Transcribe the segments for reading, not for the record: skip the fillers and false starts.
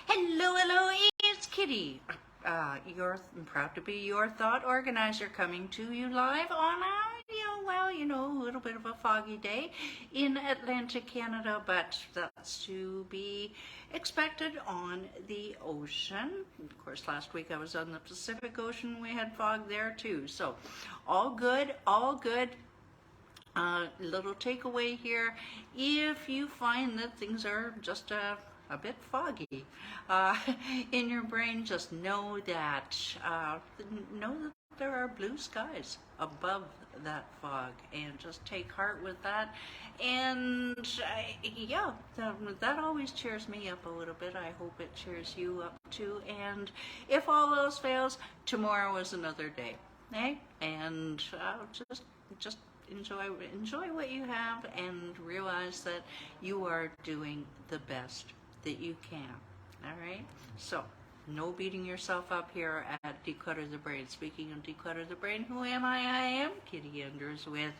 Hello, hello, it's Kitti. I'm proud to be your thought organizer coming to you live on a little bit of a foggy day in Atlantic Canada, but that's to be expected on the ocean. Of course, last week I was on the Pacific Ocean. We had fog there too. So all good, all good. Little takeaway here, if you find that things are just a bit foggy uh, in your brain, just know that there are blue skies above that fog, and just take heart with that. And that always cheers me up a little bit. I hope it cheers you up too. And if all else fails, tomorrow is another day, eh? And just enjoy what you have, and realize that you are doing the best that you can. All right, so no beating yourself up here at Declutter the Brain. Speaking of Declutter the Brain, who am I? I am Kitti Enders with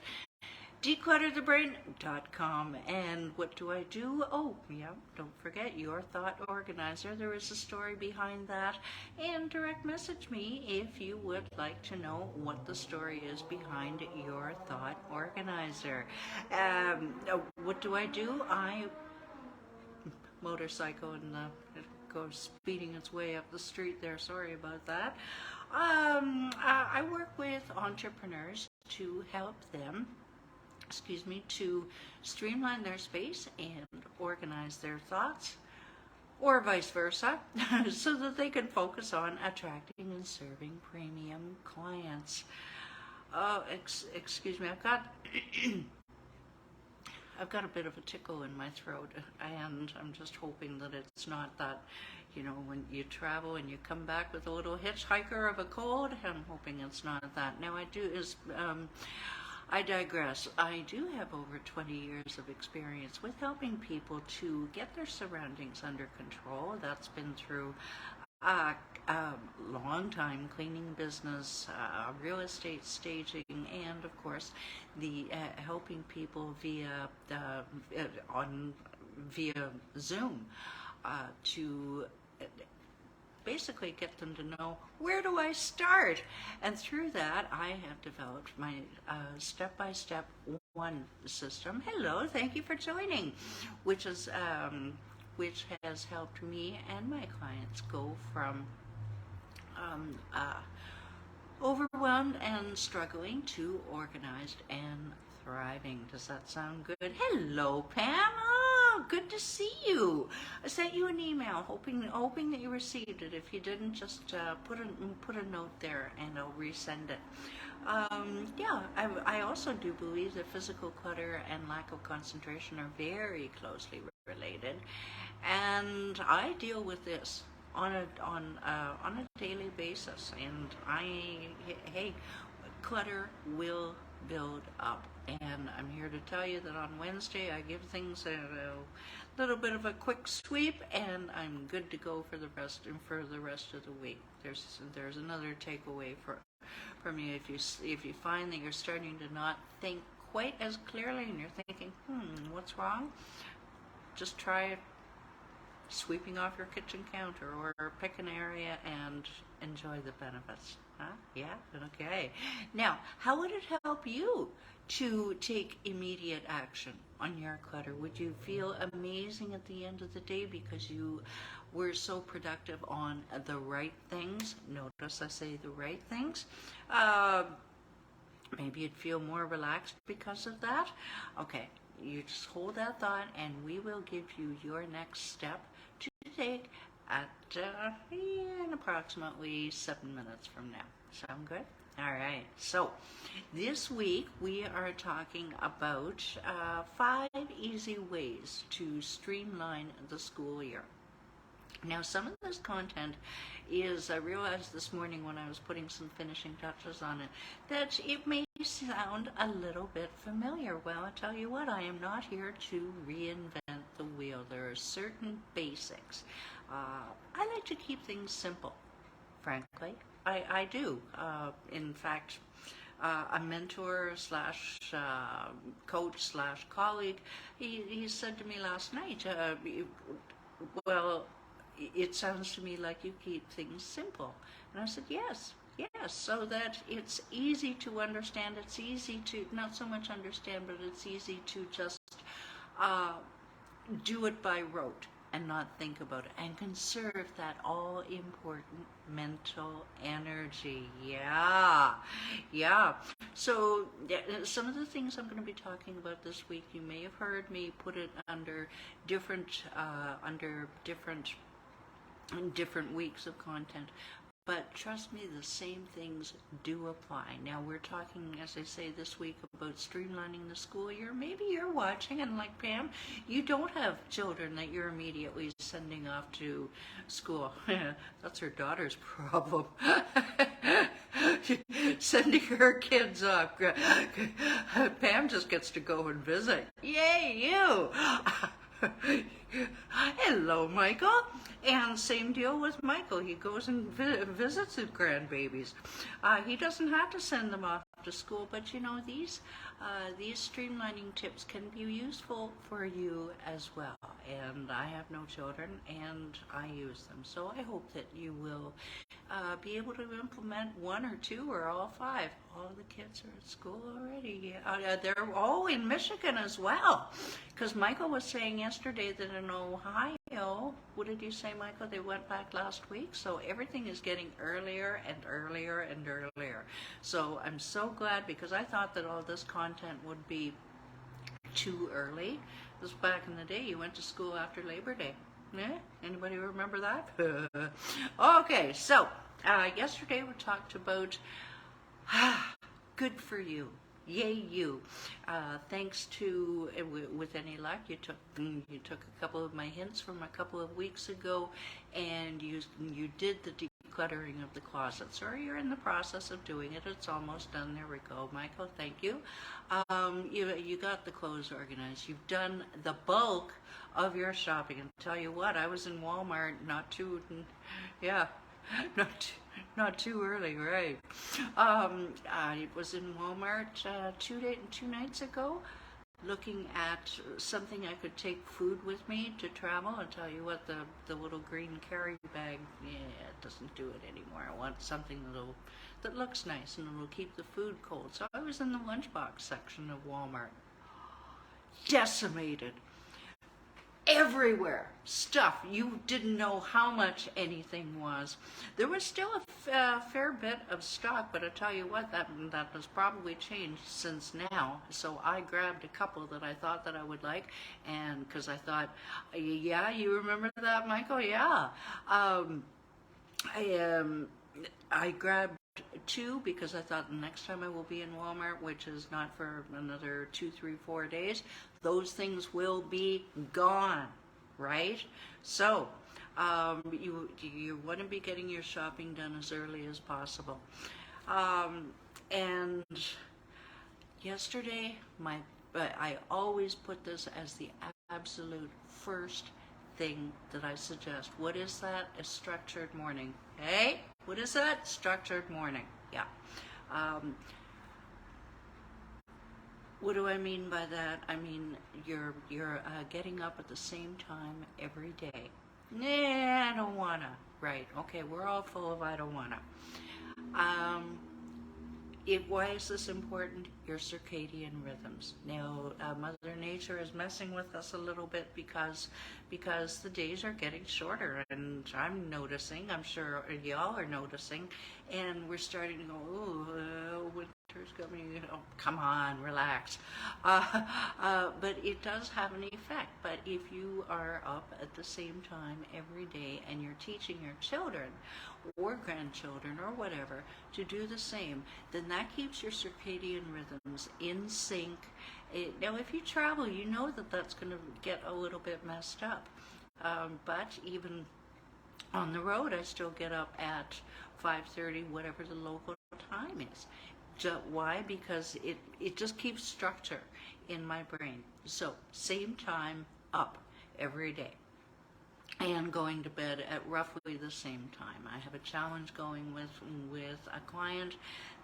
declutterthebrain.com. And what do I do? Oh, yeah, don't forget, your thought organizer. There is a story behind that. And direct message me if you would like to know what the story is behind your thought organizer. What do? I motorcycle, and it goes speeding its way up the street there. Sorry about that. I work with entrepreneurs to help them to streamline their space and organize their thoughts, or vice versa, so that they can focus on attracting and serving premium clients. Excuse me, I've got a bit of a tickle in my throat, and I'm just hoping that it's not that, when you travel and you come back with a little hitchhiker of a cold. I'm hoping it's not that. Now, I digress. I do have over 20 years of experience with helping people to get their surroundings under control. That's been through a long time cleaning business, real estate staging, and of course the helping people via Zoom to basically get them to know, where do I start? And through that, I have developed my step-by-step one system. Hello, thank you for joining, which has helped me and my clients go from overwhelmed and struggling to organized and thriving. Does that sound good? Hello, Pam. Oh, good to see you. I sent you an email, hoping that you received it. If you didn't, just put a note there, and I'll resend it. I also do believe that physical clutter and lack of concentration are very closely related, and I deal with this on a daily basis. And hey, clutter will build up, and I'm here to tell you that on Wednesday I give things a little bit of a quick sweep, and I'm good to go for the rest of the week. There's another takeaway from you. If you find that you're starting to not think quite as clearly, and you're thinking, what's wrong? Just try sweeping off your kitchen counter, or pick an area and enjoy the benefits. Huh? Yeah? Okay. Now, how would it help you to take immediate action on your clutter? Would you feel amazing at the end of the day because you were so productive on the right things? Notice I say the right things. Maybe you'd feel more relaxed because of that. Okay, you just hold that thought, and we will give you your next step to take at in approximately 7 minutes from now. Sound good? All right. So this week we are talking about 5 easy ways to streamline the school year. Now, some of this content is, I realized this morning when I was putting some finishing touches on it, that it may sound a little bit familiar. Well, I tell you what, I am not here to reinvent the wheel. There are certain basics. I like to keep things simple, frankly. I do. In fact, a mentor slash coach slash colleague, he said to me last night, well, it sounds to me like you keep things simple. And I said, yes, yes, so that it's easy to understand. It's easy to, not so much understand, but it's easy to just uh, do it by rote and not think about it and conserve that all important mental energy. Yeah, yeah. So some of the things I'm going to be talking about this week, you may have heard me put it under different different weeks of content. But trust me, the same things do apply. Now we're talking, as I say, this week about streamlining the school year. Maybe you're watching and like Pam, you don't have children that you're immediately sending off to school. That's her daughter's problem. Sending her kids off. Pam just gets to go and visit. Yay, you! Hello, Michael. And same deal with Michael. He goes and visits his grandbabies. He doesn't have to send them off to school, but you know, these streamlining tips can be useful for you as well. And I have no children, and I use them. So I hope that you will be able to implement one or two or all five. All the kids are at school already. They're all in Michigan as well. Because Michael was saying yesterday that in Ohio, what did you say, Michael? They went back last week. So everything is getting earlier and earlier and earlier. So I'm so glad, because I thought that all this content would be too early. This was back in the day. You went to school after Labor Day. Yeah? Anybody remember that? Okay, so yesterday we talked about good for you. Yay, you. Thanks to, with any luck, you took a couple of my hints from a couple of weeks ago, and you did the decluttering of the closets, or you're in the process of doing it. It's almost done. There we go, Michael. Thank you. You got the clothes organized. You've done the bulk of your shopping. And tell you what, I was in Walmart not too early, right? I was in Walmart 2 nights ago, looking at something I could take food with me to travel. I'll tell you what, the little green carry bag, yeah, it doesn't do it anymore. I want something that looks nice and will keep the food cold. So I was in the lunchbox section of Walmart. Decimated. Everywhere. Stuff. You didn't know how much anything was. There was still a fair bit of stock, but I tell you what, that has probably changed since now. So I grabbed a couple that I thought that I would like, and because I thought, yeah, you remember that, Michael? Yeah. I grabbed 2 because I thought the next time I will be in Walmart, which is not for another 2, 3, 4 days, those things will be gone, right? So you want to be getting your shopping done as early as possible. And yesterday, I always put this as the absolute first thing that I suggest. What is that? A structured morning. Hey, what is that? Structured morning. Yeah. What do I mean by that? I mean you're getting up at the same time every day. Nah, I don't wanna. Right. Okay, we're all full of I don't wanna. Why is this important? Your circadian rhythms. Now, Mother Nature is messing with us a little bit because the days are getting shorter, and I'm noticing, I'm sure y'all are noticing, and we're starting to go, oh, winter's coming, oh, come on, relax. But it does have an effect. But if you are up at the same time every day and you're teaching your children or grandchildren or whatever to do the same, then that keeps your circadian rhythms in sync. Now if you travel, you know that that's going to get a little bit messed up, but even on the road I still get up at 5:30, whatever the local time is. Why? Because it just keeps structure in my brain. So same time up every day. and going to bed at roughly the same time. I have a challenge going with a client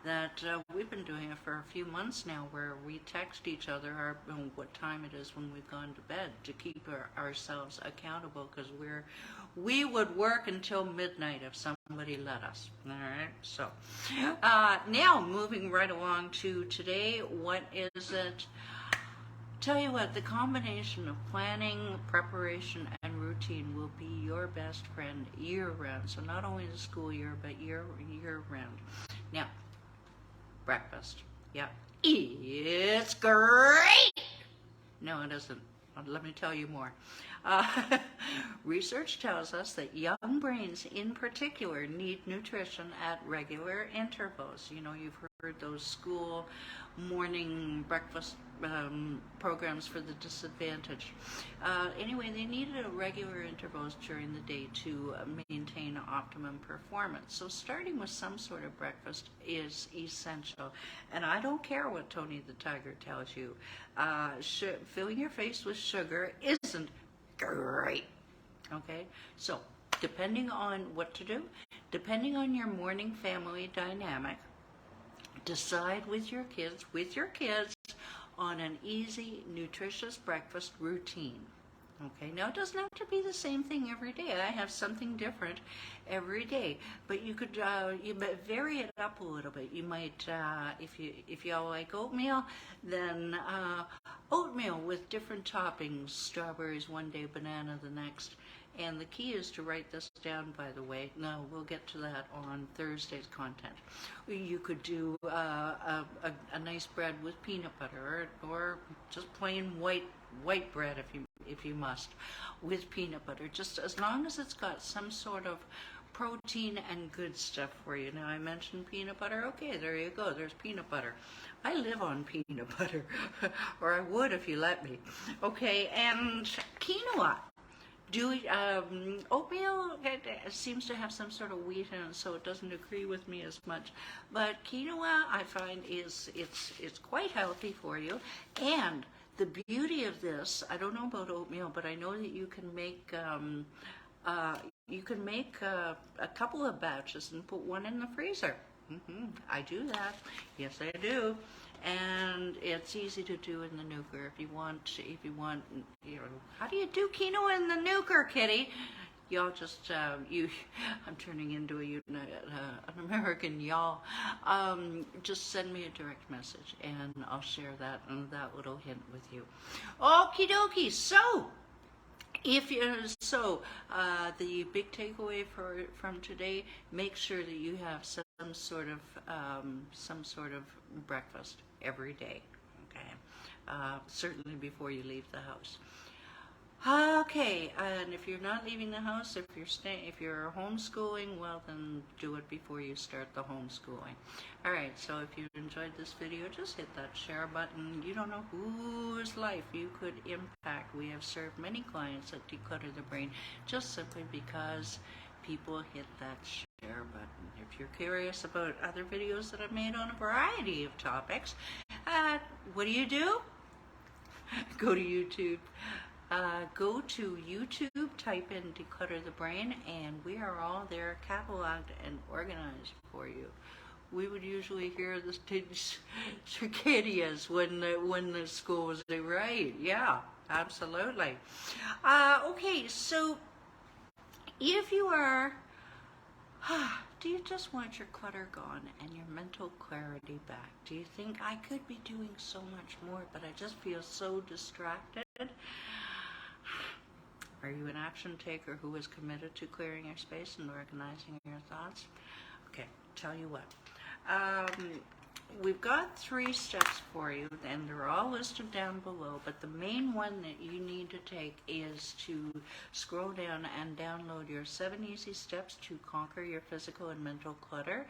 that we've been doing it for a few months now, where we text each other what time it is when we've gone to bed to keep ourselves accountable, because we would work until midnight if somebody let us. All right, so now moving right along to today. What is it? Tell you what, the combination of planning, preparation, and routine will be your best friend year-round. So not only the school year, but year-round. Now, breakfast. Yeah, it's great! No, it isn't. Let me tell you more. Research tells us that young brains in particular need nutrition at regular intervals. You know, you've heard those school morning breakfast programs for the disadvantaged. Anyway, they need it at regular intervals during the day to maintain optimum performance. So starting with some sort of breakfast is essential. And I don't care what Tony the Tiger tells you. Filling your face with sugar isn't great. Okay? So, depending on what to do, depending on your morning family dynamic, decide with your kids on an easy, nutritious breakfast routine. Okay, now it doesn't have to be the same thing every day. I have something different every day, but you could vary it up a little bit. You might, if you all like oatmeal, then oatmeal with different toppings, strawberries one day, banana the next. And the key is to write this down, by the way. No, we'll get to that on Thursday's content. You could do a nice bread with peanut butter, or just plain white bread if you must, with peanut butter. Just as long as it's got some sort of protein and good stuff for you. Now, I mentioned peanut butter. Okay, there you go. There's peanut butter. I live on peanut butter, or I would if you let me. Okay, and quinoa. Oatmeal seems to have some sort of wheat in it, so it doesn't agree with me as much. But quinoa, I find, it's quite healthy for you. And the beauty of this, I don't know about oatmeal, but I know that you can make a couple of batches and put one in the freezer. I do that. Yes, I do. And it's easy to do in the nuker if you want, you know, how do you do quinoa in the nuker, Kitti? Y'all just, I'm turning into an American y'all. Just send me a direct message and I'll share that little hint with you. Okie dokie. So, the big takeaway from today, make sure that you have some sort of breakfast every day. Okay, certainly before you leave the house. Okay, and if you're not leaving the house, if you're homeschooling, well then do it before you start the homeschooling. All right, so if you enjoyed this video, just hit that share button. You don't know whose life you could impact. We have served many clients at Declutter the Brain just simply because people hit that share button. If you're curious about other videos that I've made on a variety of topics, what do? Go to YouTube. Type in Declutter the Brain, and we are all there cataloged and organized for you. We would usually hear the circadians when the school was right. Yeah, absolutely. Okay, so if you are, do you just want your clutter gone and your mental clarity back? Do you think I could be doing so much more, but I just feel so distracted? Are you an action taker who is committed to clearing your space and organizing your thoughts? Okay, tell you what. We've got 3 steps for you, and they're all listed down below, but the main one that you need to take is to scroll down and download your 7 easy steps to conquer your physical and mental clutter.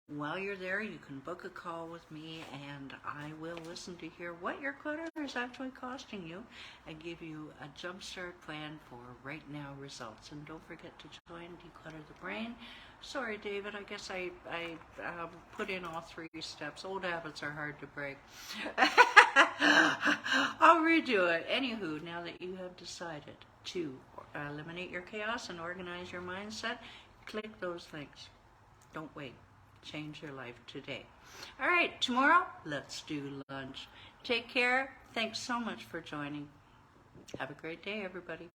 While you're there, you can book a call with me, and I will listen to hear what your clutter is actually costing you and give you a jumpstart plan for right now results. And don't forget to join Declutter the Brain. Sorry, David, I guess I put in all 3 steps. Old habits are hard to break. I'll redo it. Anywho, now that you have decided to eliminate your chaos and organize your mindset, click those things. Don't wait. Change your life today. All right, tomorrow, let's do lunch. Take care. Thanks so much for joining. Have a great day, everybody.